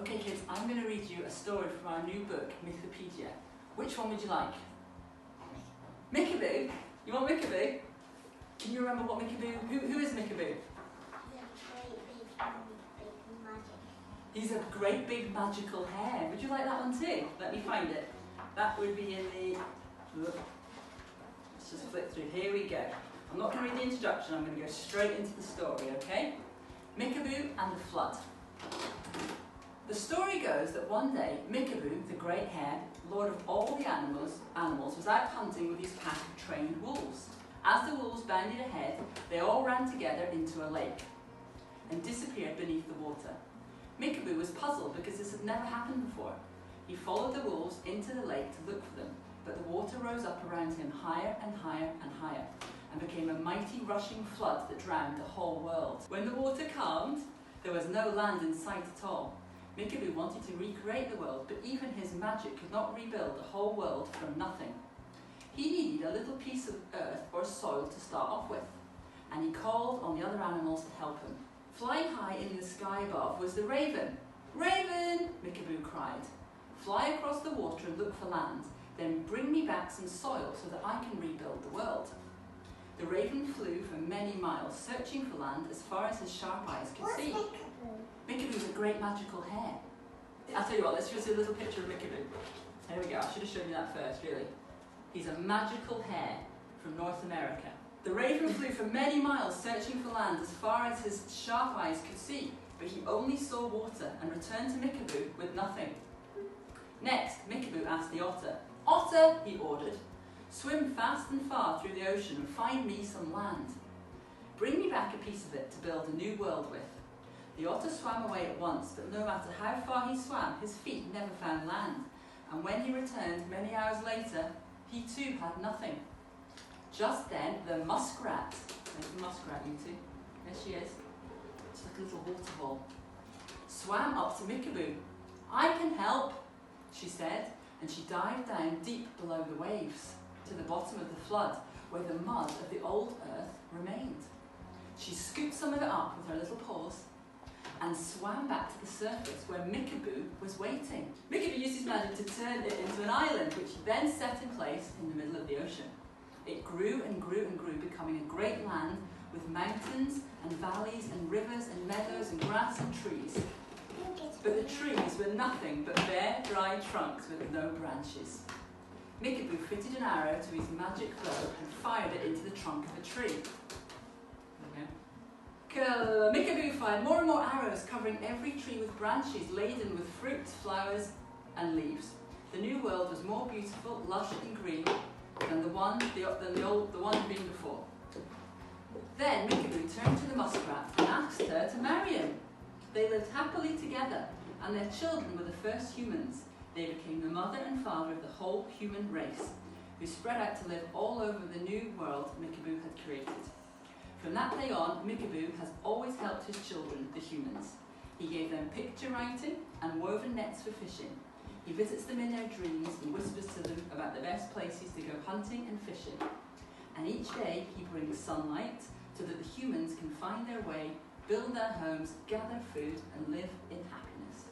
Okay kids, I'm going to read you a story from our new book, Mythopedia. Which one would you like? Mythicaboo? You want Mythicaboo? Can you remember what Mythicaboo, who is Mythicaboo? He's a great big magical hare. Would you like that one too? Let me find it. That would be in the, let's just flip through, here we go. I'm not going to read the introduction, I'm going to go straight into the story, okay? Mythicaboo and the flood. The story goes that one day, Mythicaboo, the great hare, lord of all the animals, was out hunting with his pack of trained wolves. As the wolves bounded ahead, they all ran together into a lake and disappeared beneath the water. Mythicaboo was puzzled because this had never happened before. He followed the wolves into the lake to look for them, but the water rose up around him higher and higher and higher, and became a mighty rushing flood that drowned the whole world. When the water calmed, there was no land in sight at all. Mythicaboo wanted to recreate the world, but even his magic could not rebuild the whole world from nothing. He needed a little piece of earth or soil to start off with, and he called on the other animals to help him. Flying high in the sky above was the raven. "Raven!" Mythicaboo cried. "Fly across the water and look for land, then bring me back some soil so that I can rebuild the world." The raven flew for many miles, searching for land as far as his sharp eyes could see. Mythicaboo's a great magical hare. I'll tell you what, let's just see a little picture of Mythicaboo. There we go, I should have shown you that first, really. He's a magical hare from North America. The raven flew for many miles, searching for land as far as his sharp eyes could see, but he only saw water and returned to Mythicaboo with nothing. Next, Mythicaboo asked the otter. "Otter," he ordered, "swim fast and far through the ocean and find me some land. Bring me back a piece of it to build a new world with." The otter swam away at once, but no matter how far he swam, his feet never found land, and when he returned many hours later, he too had nothing. Just then, the muskrat, there's the muskrat, you two, there she is, it's like a little waterfall, swam up to Mythicaboo. "I can help," she said, and she dived down deep below the waves, to the bottom of the flood, where the mud of the old earth remained. She scooped some of it up with her little paws, and swam back to the surface where Mythicaboo was waiting. Mythicaboo used his magic to turn it into an island, which he then set in place in the middle of the ocean. It grew and grew and grew, becoming a great land with mountains and valleys and rivers and meadows and grass and trees. But the trees were nothing but bare, dry trunks with no branches. Mythicaboo fitted an arrow to his magic bow and fired it into the trunk of a tree. Mythicaboo fired more and more arrows, covering every tree with branches laden with fruit, flowers and leaves. The new world was more beautiful, lush and green than the one had been before. Then Mythicaboo turned to the muskrat and asked her to marry him. They lived happily together, and their children were the first humans. They became the mother and father of the whole human race, who spread out to live all over the new world Mythicaboo had created. From that day on, Mythicaboo has always helped his children, the humans. He gave them picture writing and woven nets for fishing. He visits them in their dreams and whispers to them about the best places to go hunting and fishing. And each day he brings sunlight so that the humans can find their way, build their homes, gather food and live in happiness.